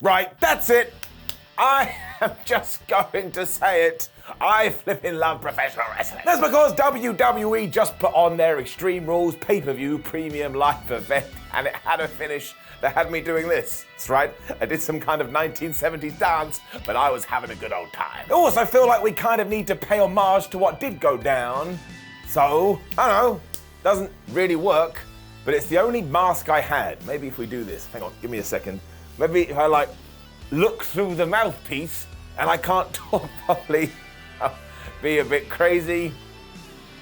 Right, that's it. I am just going to say it. I flipping love professional wrestling. That's because WWE just put on their Extreme Rules pay-per-view premium live event, and it had a finish that had me doing this. That's right, I did some kind of 1970s dance, but I was having a good old time. I also feel like we kind of need to pay homage to what did go down. So, I don't know, doesn't really work, but it's the only mask I had. Maybe if we do this, hang on, give me a second. Maybe if I look through the mouthpiece and I can't talk properly, be a bit crazy.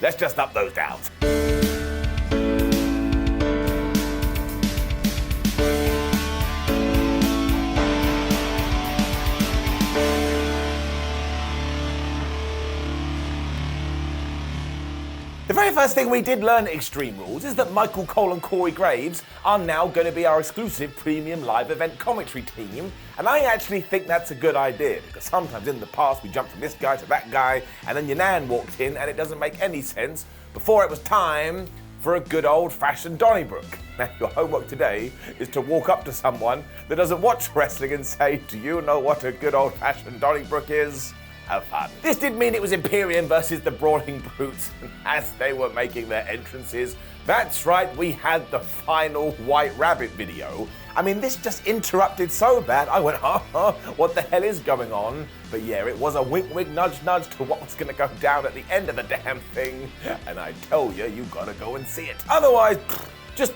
Let's just up those downs. The very first thing we did learn at Extreme Rules is that Michael Cole and Corey Graves are now going to be our exclusive premium live event commentary team, and I actually think that's a good idea, because sometimes in the past we jumped from this guy to that guy, and then your nan walked in and it doesn't make any sense before it was time for a good old-fashioned Donnybrook. Now, your homework today is to walk up to someone that doesn't watch wrestling and say, do you know what a good old-fashioned Donnybrook is? Have fun. This did mean it was Imperium versus the Brawling Brutes, and as they were making their entrances, that's right, we had the final White Rabbit video. I mean, this just interrupted so bad, I went, what the hell is going on? But yeah, it was a wink, wink, nudge, nudge to what was gonna go down at the end of the damn thing, and I tell you gotta go and see it. Otherwise, just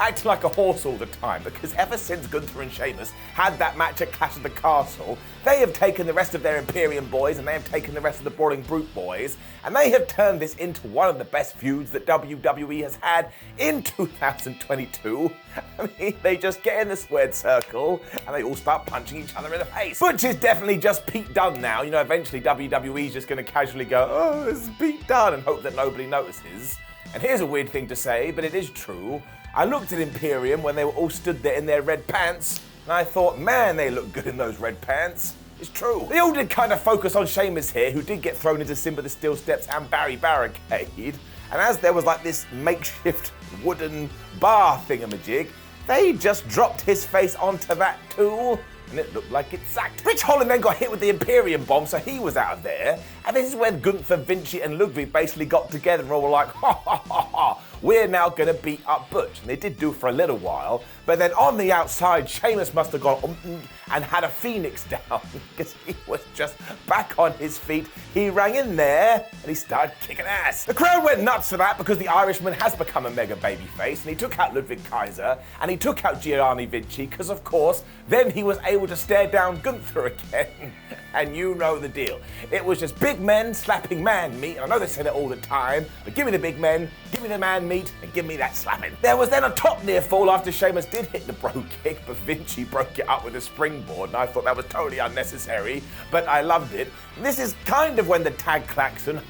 act like a horse all the time, because ever since Gunther and Sheamus had that match at Clash of the Castle, they have taken the rest of their Imperium boys and they have taken the rest of the Brawling Brute boys, and they have turned this into one of the best feuds that WWE has had in 2022. I mean, they just get in the squared circle and they all start punching each other in the face. Which is definitely just Pete Dunne now. You know, eventually WWE is just going to casually go, oh, it's Pete Dunne, and hope that nobody notices. And here's a weird thing to say, but it is true. I looked at Imperium when they were all stood there in their red pants, and I thought, man, they look good in those red pants. It's true. They all did kind of focus on Sheamus here, who did get thrown into Simba the Steel Steps and Barry Barricade. And as there was like this makeshift wooden bar thingamajig, they just dropped his face onto that too, and it looked like it sacked. Rich Holland then got hit with the Imperium bomb, so he was out of there. And this is when Gunther, Vinci, and Ludwig basically got together and were like, ha ha ha ha, we're now gonna beat up Butch. And they did do for a little while, but then on the outside, Sheamus must have gone and had a phoenix down, because he was just back on his feet. He rang in there and he started kicking ass. The crowd went nuts for that because the Irishman has become a mega babyface, and he took out Ludwig Kaiser and he took out Gianni Vinci, because of course, then he was able to stare down Gunther again. And you know the deal. It was just big men slapping man meat. I know they said it all the time, but give me the big men, give me the man meat, and give me that slapping. There was then a top near fall after Sheamus did hit the bro kick, but Vinci broke it up with a springboard, and I thought that was totally unnecessary, but I loved it. This is kind of when the tag klaxon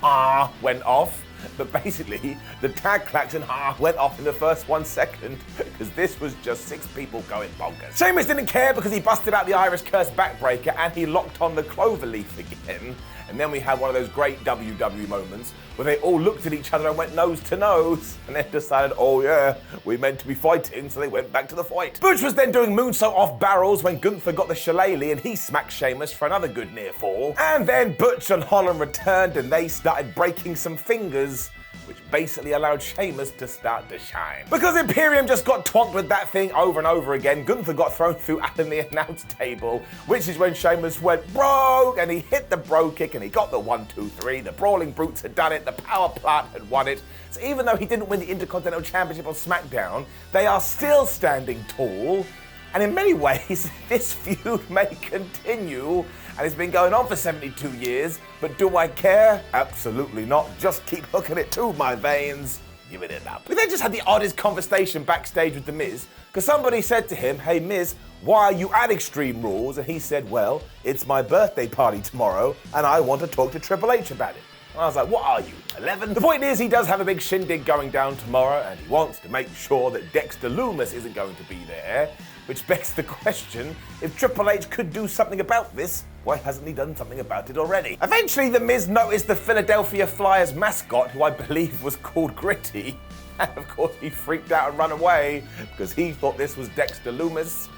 went off. But basically, the tag klaxon went off in the first 1 second, because this was just 6 people going bonkers. Sheamus didn't care because he busted out the Irish Curse backbreaker and he locked on the cloverleaf again. And then we had one of those great WWE moments where they all looked at each other and went nose to nose, and then decided, oh yeah, we meant to be fighting, so they went back to the fight. Butch was then doing moonsault off barrels when Gunther got the shillelagh and he smacked Sheamus for another good near fall. And then Butch and Holland returned and they started breaking some fingers, which basically allowed Sheamus to start to shine. Because Imperium just got twonked with that thing over and over again, Gunther got thrown through Adam the announce table, which is when Sheamus went bro, and he hit the bro kick and he got the 1, 2, 3. The Brawling Brutes had done it, the Power Plant had won it. So even though he didn't win the Intercontinental Championship on SmackDown, they are still standing tall. And in many ways, this feud may continue, and it's been going on for 72 years, but do I care? Absolutely not. Just keep hooking it to my veins. Give it up. We then just had the oddest conversation backstage with The Miz, because somebody said to him, hey Miz, why are you at Extreme Rules? And he said, well, it's my birthday party tomorrow, and I want to talk to Triple H about it. And I was like, what are you, 11? The point is, he does have a big shindig going down tomorrow, and he wants to make sure that Dexter Lumis isn't going to be there. Which begs the question, if Triple H could do something about this, why hasn't he done something about it already? Eventually, The Miz noticed the Philadelphia Flyers mascot, who I believe was called Gritty, and of course he freaked out and ran away, because he thought this was Dexter Lumis.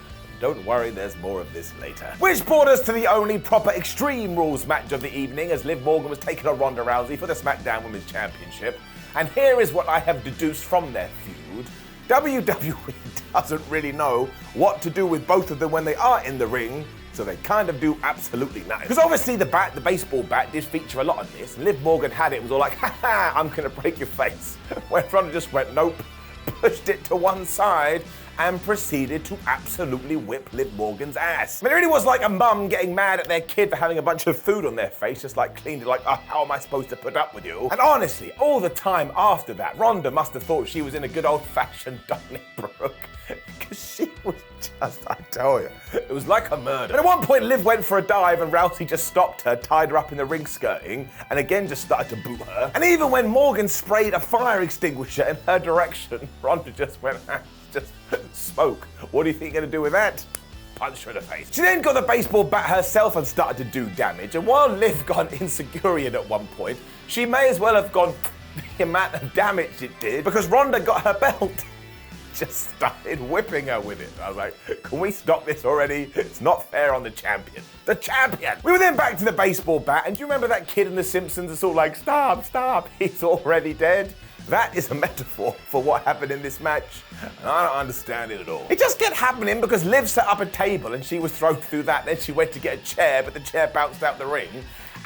Don't worry, there's more of this later. Which brought us to the only proper Extreme Rules match of the evening, as Liv Morgan was taking on Ronda Rousey for the SmackDown Women's Championship. And here is what I have deduced from their feud. WWE doesn't really know what to do with both of them when they are in the ring, so they kind of do absolutely nothing. Because obviously the baseball bat, did feature a lot in this. Liv Morgan had it, and was all like, ha, I'm gonna break your face. When Ronda just went, nope, pushed it to one side, and proceeded to absolutely whip Liv Morgan's ass. I mean, it really was like a mum getting mad at their kid for having a bunch of food on their face, just like cleaned it like, oh, how am I supposed to put up with you? And honestly, all the time after that, Ronda must have thought she was in a good old-fashioned Donnybrook, because she was just, I tell you, it was like a murder. And at one point, Liv went for a dive and Rousey just stopped her, tied her up in the ring skirting, and again just started to boot her. And even when Morgan sprayed a fire extinguisher in her direction, Ronda just went, just smoke. What do you think you're gonna do with that? Punch her in the face. She then got the baseball bat herself and started to do damage. And while Liv got insecurian at one point, she may as well have gone the amount of damage it did, because Ronda got her belt. Just started whipping her with it. I was like, can we stop this already? It's not fair on the champion. The champion! We were then back to the baseball bat, and do you remember that kid in The Simpsons that's all like, stop, he's already dead? That is a metaphor for what happened in this match, and I don't understand it at all. It just kept happening because Liv set up a table and she was thrown through that, then she went to get a chair, but the chair bounced out the ring,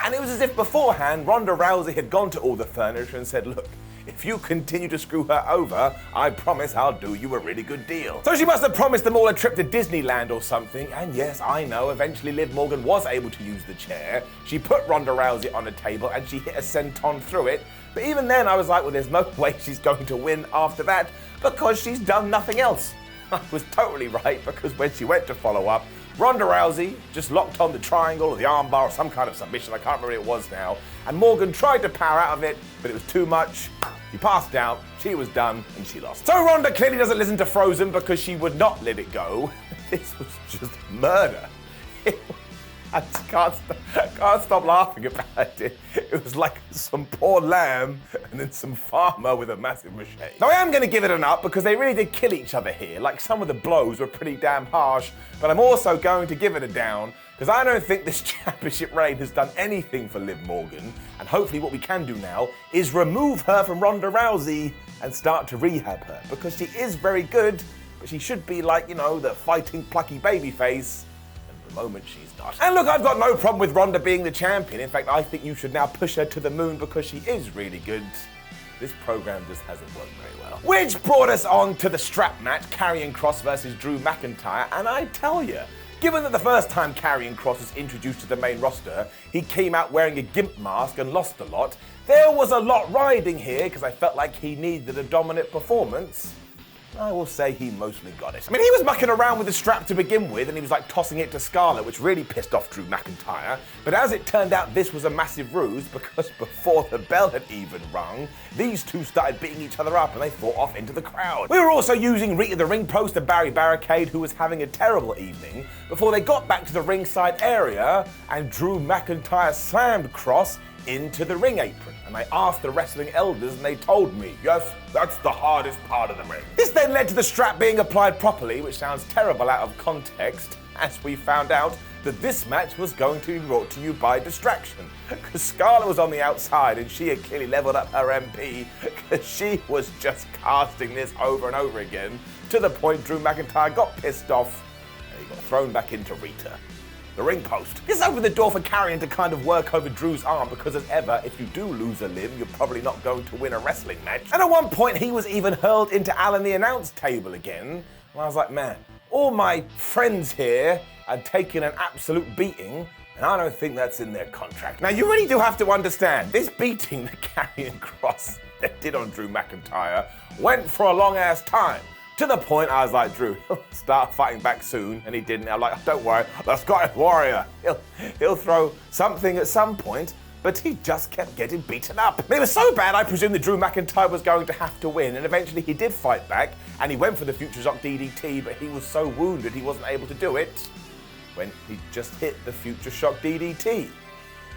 and it was as if beforehand Ronda Rousey had gone to all the furniture and said, look, if you continue to screw her over, I promise I'll do you a really good deal. So she must have promised them all a trip to Disneyland or something, and yes, I know, eventually Liv Morgan was able to use the chair. She put Ronda Rousey on a table and she hit a senton through it, but even then I was like, well, there's no way she's going to win after that, because she's done nothing else. I was totally right, because when she went to follow up, Ronda Rousey just locked on the triangle or the armbar or some kind of submission, I can't remember what it was now, and Morgan tried to power out of it, but it was too much. He passed out, she was done, and she lost. So Ronda clearly doesn't listen to Frozen because she would not let it go. This was just murder. I just can't stop laughing about it. It was like some poor lamb and then some farmer with a massive machete. Now I am going to give it an up because they really did kill each other here. Like, some of the blows were pretty damn harsh, but I'm also going to give it a down because I don't think this championship reign has done anything for Liv Morgan, and hopefully what we can do now is remove her from Ronda Rousey and start to rehab her, because she is very good, but she should be like, you know, the fighting plucky babyface. The moment she's not. And look, I've got no problem with Ronda being the champion. In fact, I think you should now push her to the moon because she is really good. This program just hasn't worked very well. Which brought us on to the strap match, Karrion Kross versus Drew McIntyre, and I tell you, given that the first time Karrion Kross was introduced to the main roster, he came out wearing a gimp mask and lost a lot, there was a lot riding here because I felt like he needed a dominant performance. I will say he mostly got it. I mean, he was mucking around with the strap to begin with, and he was like tossing it to Scarlett, which really pissed off Drew McIntyre. But as it turned out, this was a massive ruse, because before the bell had even rung, these two started beating each other up and they fought off into the crowd. We were also using Rita the ring post and Barry Barricade, who was having a terrible evening, before they got back to the ringside area and Drew McIntyre slammed Kross into the ring apron. And I asked the wrestling elders and they told me, yes, that's the hardest part of the ring. This then led to the strap being applied properly, which sounds terrible out of context, as we found out that this match was going to be brought to you by distraction. Because Scarlett was on the outside and she had clearly leveled up her MP, because she was just casting this over and over again, to the point Drew McIntyre got pissed off and he got thrown back into Rita. The ring post. This opened the door for Karrion to kind of work over Drew's arm, because as ever, if you do lose a limb, you're probably not going to win a wrestling match. And at one point, he was even hurled into Alan the announce table again. And I was like, man, all my friends here are taking an absolute beating, and I don't think that's in their contract. Now, you really do have to understand, this beating that Karrion Kross did on Drew McIntyre went for a long-ass time. To the point I was like, Drew, he'll start fighting back soon, and he didn't. I'm like, don't worry, the Scottish Warrior, he'll throw something at some point, but he just kept getting beaten up. It was so bad, I presumed that Drew McIntyre was going to have to win, and eventually he did fight back, and he went for the Future Shock DDT, but he was so wounded he wasn't able to do it when he just hit the Future Shock DDT.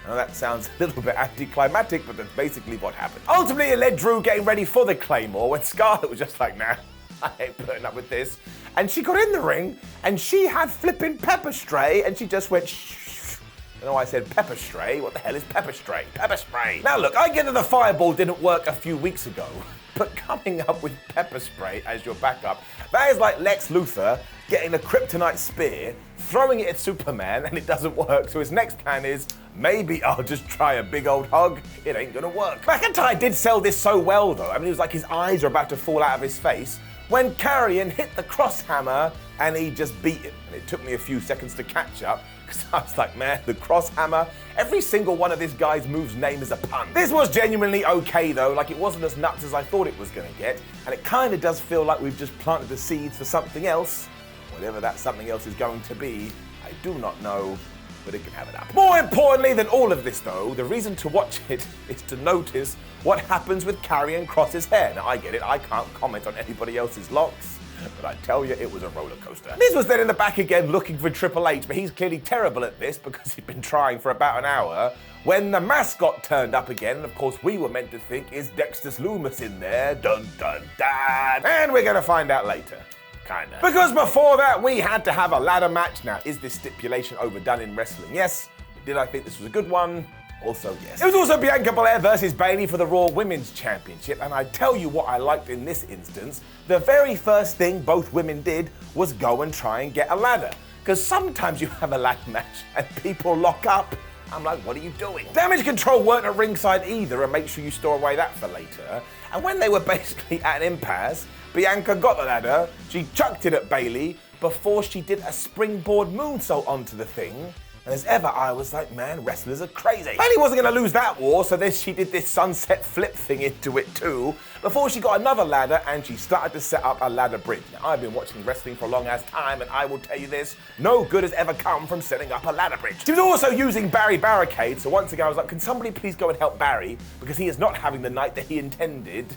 Now that sounds a little bit anticlimactic, but that's basically what happened. Ultimately, it led Drew getting ready for the Claymore, when Scarlett was just like, nah, I ain't putting up with this. And she got in the ring, and she had flipping pepper spray, and she just went shh. You know, I said pepper spray. What the hell is pepper spray? Pepper spray. Now look, I get that the fireball didn't work a few weeks ago, but coming up with pepper spray as your backup, that is like Lex Luthor getting a kryptonite spear, throwing it at Superman, and it doesn't work. So his next plan is, maybe I'll just try a big old hug. It ain't gonna work. McIntyre did sell this so well though. I mean, it was like his eyes are about to fall out of his face when Carrion hit the cross hammer and he just beat him. And it took me a few seconds to catch up because I was like, man, the cross hammer, every single one of this guy's moves' name is a pun. This was genuinely okay though, like it wasn't as nuts as I thought it was gonna get, and it kind of does feel like we've just planted the seeds for something else. Whatever that something else is going to be, I do not know, but it can have it up. More importantly than all of this though, the reason to watch it is to notice what happens with Karrion Kross's hair. Now I get it, I can't comment on anybody else's locks, but I tell you, it was a roller coaster. Miz was then in the back again looking for Triple H, but he's clearly terrible at this because he'd been trying for about an hour. When the mascot turned up again, and of course we were meant to think, is Dexter's Loomis in there? Dun dun dun. And we're gonna find out later. Kinda. Because before that, we had to have a ladder match. Now, is this stipulation overdone in wrestling? Yes. Did I think this was a good one? Also, yes. It was also Bianca Blair versus Bayley for the Raw Women's Championship, and I tell you what I liked in this instance. The very first thing both women did was go and try and get a ladder. Because sometimes you have a ladder match and people lock up. I'm like, what are you doing? Damage Control weren't at ringside either, and make sure you store away that for later. And when they were basically at an impasse, Bianca got the ladder, she chucked it at Bayley before she did a springboard moonsault onto the thing. And as ever, I was like, man, wrestlers are crazy. Bayley wasn't gonna lose that war, so then she did this sunset flip thing into it too, before she got another ladder and she started to set up a ladder bridge. Now, I've been watching wrestling for a long ass time, and I will tell you this, no good has ever come from setting up a ladder bridge. She was also using Barry Barricade, so once again I was like, can somebody please go and help Barry, because he is not having the night that he intended.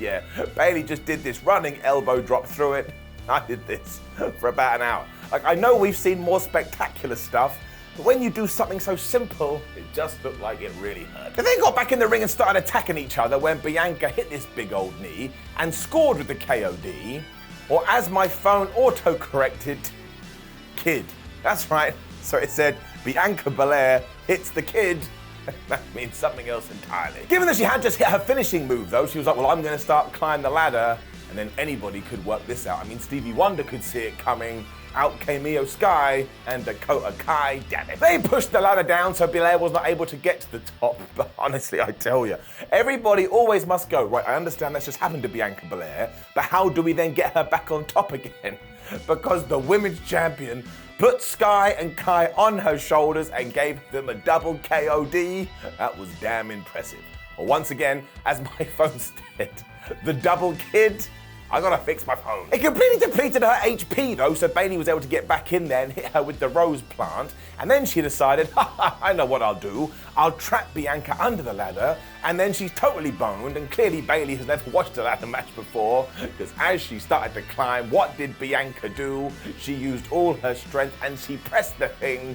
Yeah, Bayley just did this running elbow drop through it. I did this for about an hour. Like, I know we've seen more spectacular stuff, but when you do something so simple, it just looked like it really hurt. They then got back in the ring and started attacking each other when Bianca hit this big old knee and scored with the KOD, or as my phone auto-corrected, kid. That's right, so it said Bianca Belair hits the kid. That means something else entirely. Given that she had just hit her finishing move though, she was like, well, I'm gonna start climbing the ladder, and then anybody could work this out. I mean, Stevie Wonder could see it coming. Out came Io Sky and Dakota Kai, damn it. They pushed the ladder down so Blair was not able to get to the top, but honestly, I tell you, everybody always must go, right, I understand that's just happened to Bianca Belair, but how do we then get her back on top again? Because the women's champion put Sky and Kai on her shoulders and gave them a double KOD. That was damn impressive. Well, once again, as my phone said, the double kid, I gotta fix my phone. It completely depleted her HP though, so Bayley was able to get back in there and hit her with the rose plant. And then she decided, I know what I'll do. I'll trap Bianca under the ladder, and then she's totally boned, and clearly Bayley has never watched a ladder match before, because as she started to climb, what did Bianca do? She used all her strength and she pressed the thing.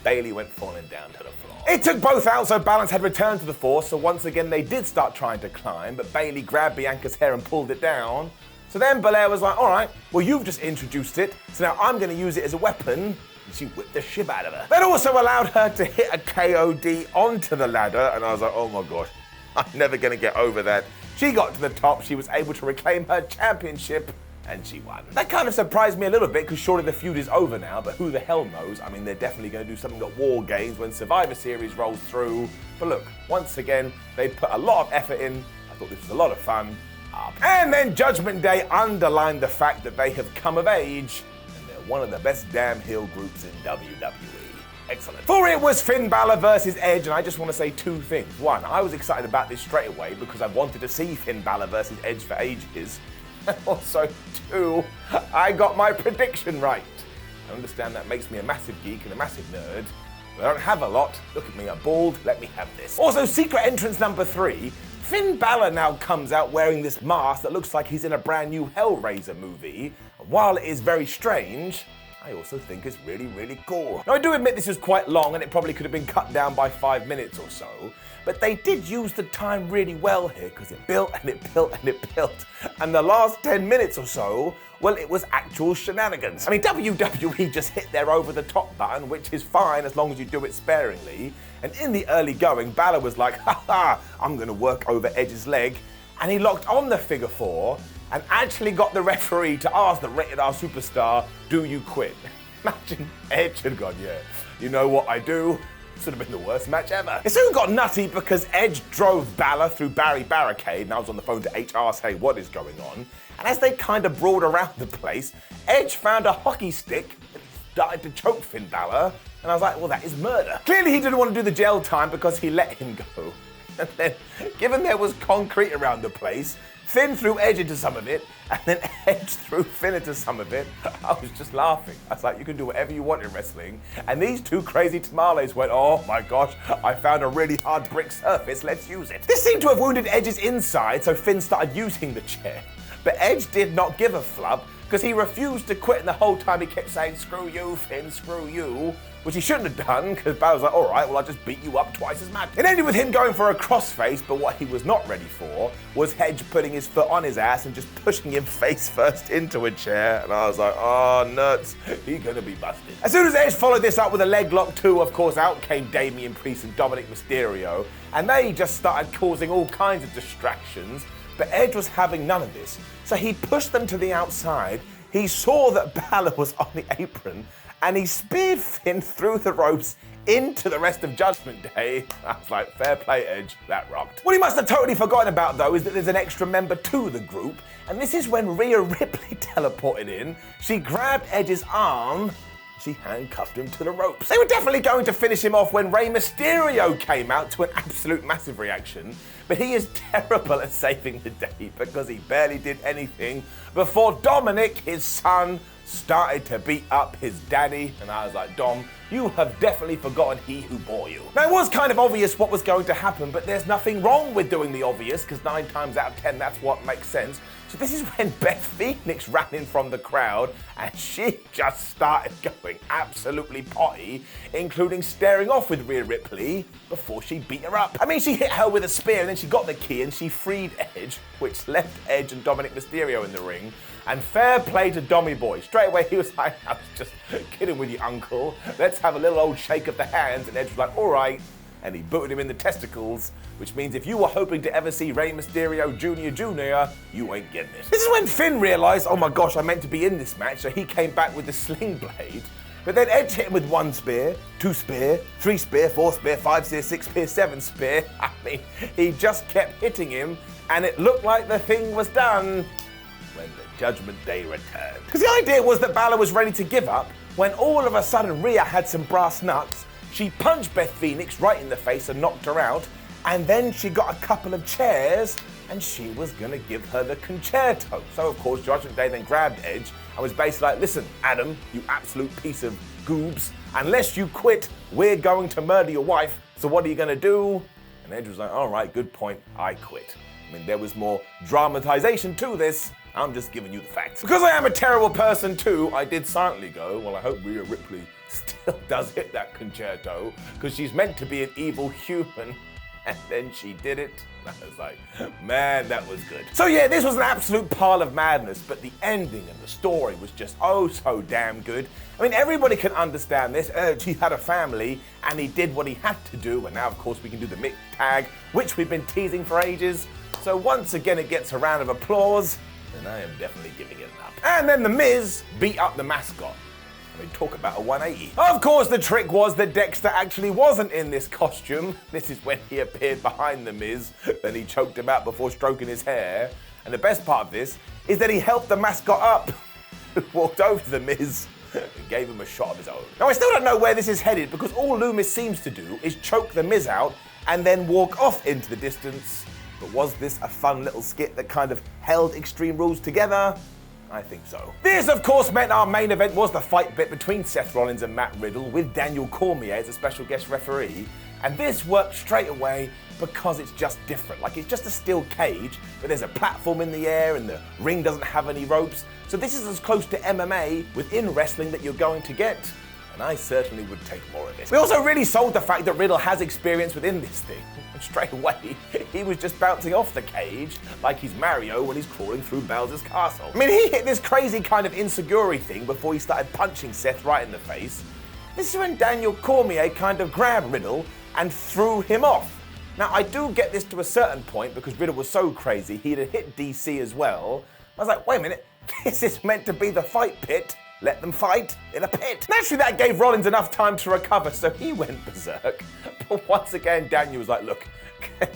Bayley went falling down to the floor. It took both out, so balance had returned to the force, so once again they did start trying to climb, but Bayley grabbed Bianca's hair and pulled it down. So then Belair was like, all right, well, you've just introduced it, so now I'm gonna use it as a weapon. And she whipped the shit out of her. That also allowed her to hit a KOD onto the ladder, and I was like, oh my God, I'm never gonna get over that. She got to the top, she was able to reclaim her championship, and she won. That kind of surprised me a little bit, because surely the feud is over now, but who the hell knows? I mean, they're definitely gonna do something at War Games when Survivor Series rolls through. But look, once again, they put a lot of effort in. I thought this was a lot of fun. And then Judgment Day underlined the fact that they have come of age, and they're one of the best damn heel groups in WWE. Excellent. For it was Finn Balor versus Edge, and I just want to say two things. One, I was excited about this straight away because I wanted to see Finn Balor versus Edge for ages. And also, two, I got my prediction right. I understand that makes me a massive geek and a massive nerd, but I don't have a lot. Look at me, I'm bald, let me have this. Also, secret entrance number 3, Finn Balor now comes out wearing this mask that looks like he's in a brand new Hellraiser movie. And while it is very strange, I also think it's really, really cool. Now, I do admit this was quite long and it probably could have been cut down by 5 minutes or so, but they did use the time really well here because it built and it built and it built. And the last 10 minutes or so Well, it was actual shenanigans. I mean, WWE just hit their over-the-top button, which is fine as long as you do it sparingly. And in the early going, Balor was like, I'm gonna work over Edge's leg. And he locked on the figure four and actually got the referee to ask the Rated R superstar, do you quit? Imagine Edge had gone, yeah, you know what I do? This would have been the worst match ever. It soon got nutty because Edge drove Balor through Barry Barricade, and I was on the phone to HR saying what is going on. And as they kind of brawled around the place, Edge found a hockey stick and started to choke Finn Balor. And I was like, well, that is murder. Clearly he didn't want to do the jail time because he let him go. And then, given there was concrete around the place, Finn threw Edge into some of it, and then Edge threw Finn into some of it. I was just laughing. I was like, you can do whatever you want in wrestling. And these two crazy tamales went, oh my gosh, I found a really hard brick surface, let's use it. This seemed to have wounded Edge's inside, so Finn started using the chair. But Edge did not give a flub, because he refused to quit, and the whole time he kept saying, screw you, Finn, screw you. Which he shouldn't have done, because Balor was like, all right, well, I'll just beat you up twice as much. It ended with him going for a crossface, but what he was not ready for was Edge putting his foot on his ass and just pushing him face first into a chair. And I was like, oh, nuts, he's gonna be busted. As soon as Edge followed this up with a leg lock too, of course, out came Damian Priest and Dominic Mysterio, and they just started causing all kinds of distractions, but Edge was having none of this. So he pushed them to the outside, he saw that Balor was on the apron, and he speared Finn through the ropes into the rest of Judgment Day. I was like, fair play, Edge, that rocked. What he must have totally forgotten about, though, is that there's an extra member to the group, and this is when Rhea Ripley teleported in. She grabbed Edge's arm, she handcuffed him to the ropes. They were definitely going to finish him off when Rey Mysterio came out to an absolute massive reaction, but he is terrible at saving the day because he barely did anything before Dominic, his son, started to beat up his daddy, and I was like, Dom, you have definitely forgotten he who bore you. Now, it was kind of obvious what was going to happen, but there's nothing wrong with doing the obvious, because 9 times out of 10, that's what makes sense. So this is when Beth Phoenix ran in from the crowd, and she just started going absolutely potty, including staring off with Rhea Ripley before she beat her up. I mean, she hit her with a spear, and then she got the key, and she freed Edge, which left Edge and Dominic Mysterio in the ring. And fair play to Dommy Boy. Straight away, he was like, I was just kidding with you, uncle. Let's have a little old shake of the hands. And Edge was like, all right. And he booted him in the testicles, which means if you were hoping to ever see Rey Mysterio Jr., you ain't getting it. This is when Finn realized, oh my gosh, I meant to be in this match. So he came back with the sling blade. But then Edge hit him with 1 spear, 2 spear, 3 spear, 4 spear, 5 spear, 6 spear, 7 spear. I mean, he just kept hitting him, and it looked like the thing was done when the Judgment Day returned. Because the idea was that Balor was ready to give up when all of a sudden Rhea had some brass nuts. She punched Beth Phoenix right in the face and knocked her out, and then she got a couple of chairs and she was gonna give her the concerto. So of course Judgment Day then grabbed Edge and was basically like, listen, Adam, you absolute piece of goobs, unless you quit, we're going to murder your wife, so what are you gonna do? And Edge was like, all right, good point, I quit. I mean, there was more dramatization to this. I'm just giving you the facts. Because I am a terrible person too, I did silently go, well, I hope Rhea Ripley still does hit that concerto, because she's meant to be an evil human, and then she did it. And I was like, man, that was good. So yeah, this was an absolute pile of madness, but the ending and the story was just oh so damn good. I mean, everybody can understand this. He had a family, and he did what he had to do, and now of course we can do the Mick tag, which we've been teasing for ages. So once again, it gets a round of applause, and I am definitely giving it an up. And then The Miz beat up the mascot. I mean, talk about a 180. Of course, the trick was that Dexter actually wasn't in this costume. This is when he appeared behind The Miz, then he choked him out before stroking his hair. And the best part of this is that he helped the mascot up, who walked over to The Miz and gave him a shot of his own. Now, I still don't know where this is headed, because all Loomis seems to do is choke The Miz out and then walk off into the distance. But was this a fun little skit that kind of held Extreme Rules together? I think so. This, of course, meant our main event was the fight bit between Seth Rollins and Matt Riddle, with Daniel Cormier as a special guest referee. And this worked straight away because it's just different. Like, it's just a steel cage, but there's a platform in the air and the ring doesn't have any ropes. So this is as close to MMA within wrestling that you're going to get. and I certainly would take more of it. We also really sold the fact that Riddle has experience within this thing. And straight away, he was just bouncing off the cage like he's Mario when he's crawling through Bowser's castle. I mean, he hit this crazy kind of insecurity thing before he started punching Seth right in the face. This is when Daniel Cormier kind of grabbed Riddle and threw him off. Now, I do get this to a certain point because Riddle was so crazy, he'd have hit DC as well. I was like, wait a minute, this is meant to be the fight pit. Let them fight in a pit. Naturally, that gave Rollins enough time to recover, so he went berserk. But once again, Daniel was like, look,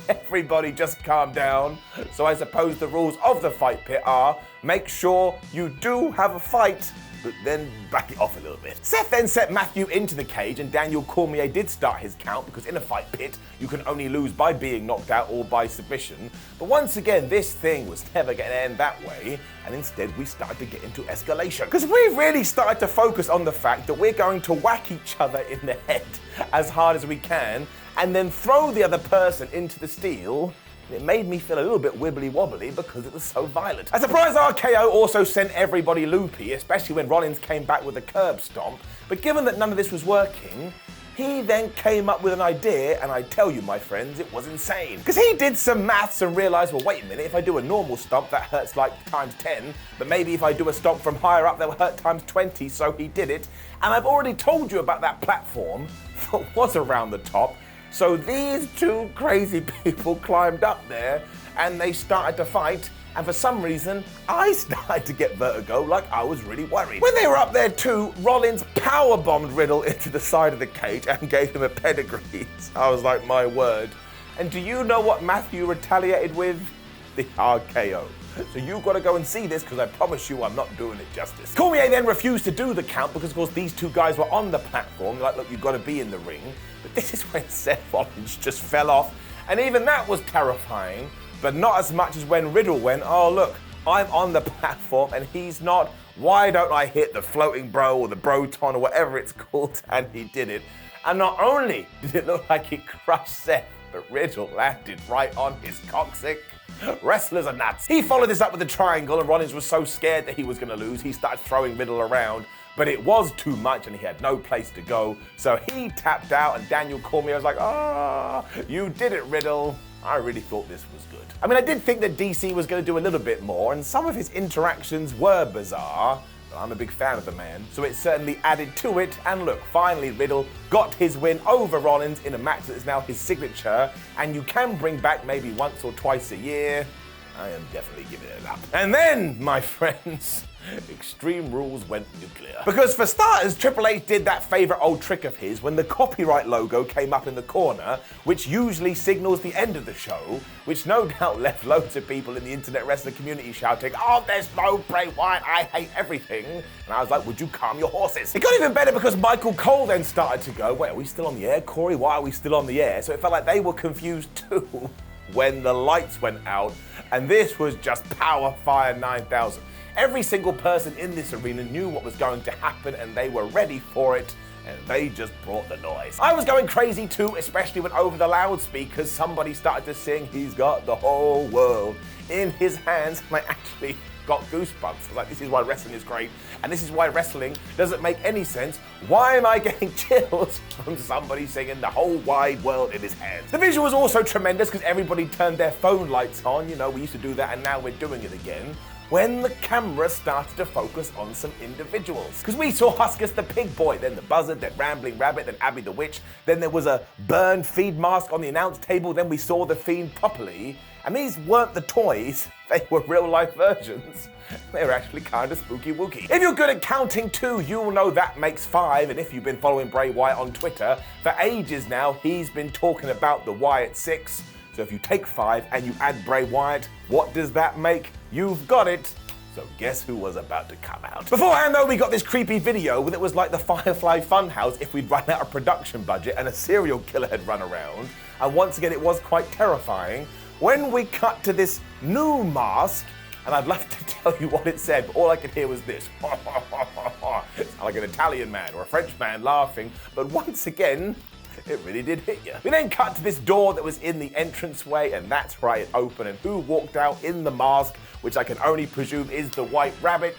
everybody just calm down. So I suppose the rules of the fight pit are make sure you do have a fight, but then back it off a little bit. Seth then set Matthew into the cage, and Daniel Cormier did start his count because in a fight pit, you can only lose by being knocked out or by submission. But once again, this thing was never going to end that way, and instead we started to get into escalation. Because we really started to focus on the fact that we're going to whack each other in the head as hard as we can, and then throw the other person into the steel. It made me feel a little bit wibbly wobbly because it was so violent. A surprise RKO also sent everybody loopy, especially when Rollins came back with a curb stomp. But given that none of this was working, he then came up with an idea, and I tell you, my friends, it was insane. Because he did some maths and realized, well, wait a minute, if I do a normal stomp, that hurts like times 10, but maybe if I do a stomp from higher up, that will hurt times 20, so he did it. And I've already told you about that platform that was around the top. So these two crazy people climbed up there and they started to fight, and for some reason, I started to get vertigo like I was really worried. When they were up there too, Rollins powerbombed Riddle into the side of the cage and gave him a pedigree. So I was like, my word. And do you know what Matthew retaliated with? The RKO. So you've got to go and see this because I promise you I'm not doing it justice. Cormier then refused to do the count because, of course, these two guys were on the platform. Like, look, you've got to be in the ring. But this is when Seth Rollins just fell off. And even that was terrifying, but not as much as when Riddle went, oh, look, I'm on the platform and he's not. Why don't I hit the floating bro or the broton or whatever it's called? And he did it. And not only did it look like he crushed Seth, but Riddle landed right on his coccyx. Wrestlers are nuts. He followed this up with a triangle, and Rollins was so scared that he was going to lose, he started throwing Riddle around. But it was too much, and he had no place to go. So he tapped out, and Daniel Cormier was like, you did it, Riddle. I really thought this was good. I mean, I did think that DC was going to do a little bit more, and some of his interactions were bizarre. I'm a big fan of the man, so it certainly added to it. And look, finally Riddle got his win over Rollins in a match that is now his signature, and you can bring back maybe once or twice a year. I am definitely giving it up. And then, my friends, Extreme Rules went nuclear. Because for starters, Triple H did that favorite old trick of his when the copyright logo came up in the corner, which usually signals the end of the show, which no doubt left loads of people in the internet wrestling community shouting, oh, there's no Bray Wyatt, I hate everything. And I was like, would you calm your horses? It got even better because Michael Cole then started to go, wait, are we still on the air? Corey, why are we still on the air? So it felt like they were confused too when the lights went out, and this was just Power Fire 9000. Every single person in this arena knew what was going to happen, and they were ready for it, and they just brought the noise. I was going crazy too, especially when over the loudspeakers somebody started to sing, he's got the whole world in his hands, and I actually got goosebumps. I was like, this is why wrestling is great, and this is why wrestling doesn't make any sense. Why am I getting chills from somebody singing the whole wide world in his hands? The visual was also tremendous because everybody turned their phone lights on. You know, we used to do that, and now we're doing it again. When the camera started to focus on some individuals. Because we saw Huskus the Pig Boy, then the Buzzard, then Rambling Rabbit, then Abby the Witch, then there was a burned feed mask on the announce table, then we saw the Fiend properly. And these weren't the toys, they were real life versions. They were actually kind of spooky wooky. If you're good at counting too, you'll know that makes 5, and if you've been following Bray Wyatt on Twitter, for ages now, he's been talking about the Wyatt 6. So if you take 5 and you add Bray Wyatt, what does that make? You've got it. So guess who was about to come out? Beforehand though, we got this creepy video that was like the Firefly Funhouse if we'd run out of production budget and a serial killer had run around. And once again, it was quite terrifying. When we cut to this new mask, and I'd love to tell you what it said, but all I could hear was this. Like an Italian man or a French man laughing, but once again, it really did hit you. We then cut to this door that was in the entranceway, and that's right, it opened, and who walked out in the mask, which I can only presume is the White Rabbit?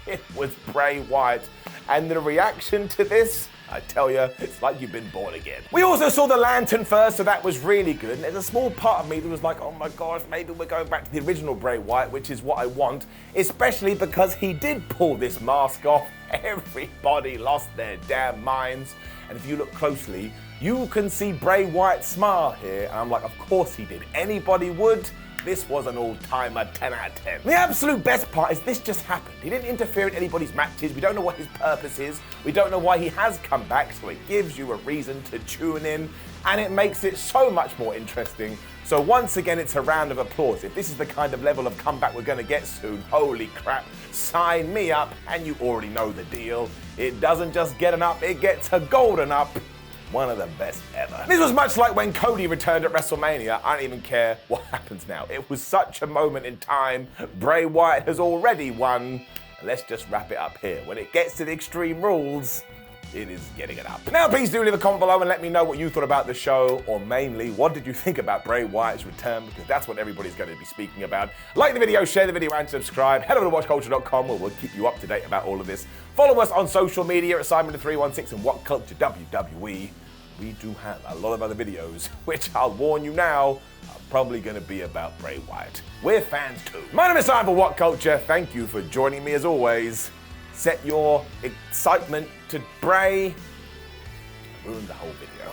It was Bray Wyatt. And the reaction to this I tell you, it's like you've been born again. We also saw the lantern first, so that was really good. And there's a small part of me that was like, oh my gosh, maybe we're going back to the original Bray Wyatt, which is what I want, especially because he did pull this mask off. Everybody lost their damn minds. And if you look closely, you can see Bray Wyatt's smile here. And I'm like, of course he did. Anybody would. This was an all-timer, 10 out of 10. The absolute best part is this just happened. He didn't interfere in anybody's matches. We don't know what his purpose is. We don't know why he has come back, so it gives you a reason to tune in, and it makes it so much more interesting. So once again, it's a round of applause. If this is the kind of level of comeback we're gonna get soon, holy crap, sign me up, and you already know the deal. It doesn't just get an up, it gets a golden up. One of the best ever. This was much like when Cody returned at WrestleMania. I don't even care what happens now. It was such a moment in time. Bray Wyatt has already won. Let's just wrap it up here. When it gets to the Extreme Rules, it is getting it up. Now, please do leave a comment below and let me know what you thought about the show, or mainly, what did you think about Bray Wyatt's return, because that's what everybody's going to be speaking about. Like the video, share the video, and subscribe. Head over to watchculture.com where we'll keep you up to date about all of this. Follow us on social media at Simon316 and What Culture WWE. We do have a lot of other videos, which I'll warn you now, are probably going to be about Bray Wyatt. We're fans too. My name is Simon for What Culture. Thank you for joining me as always. Set your excitement to Bray. Ruined the whole video.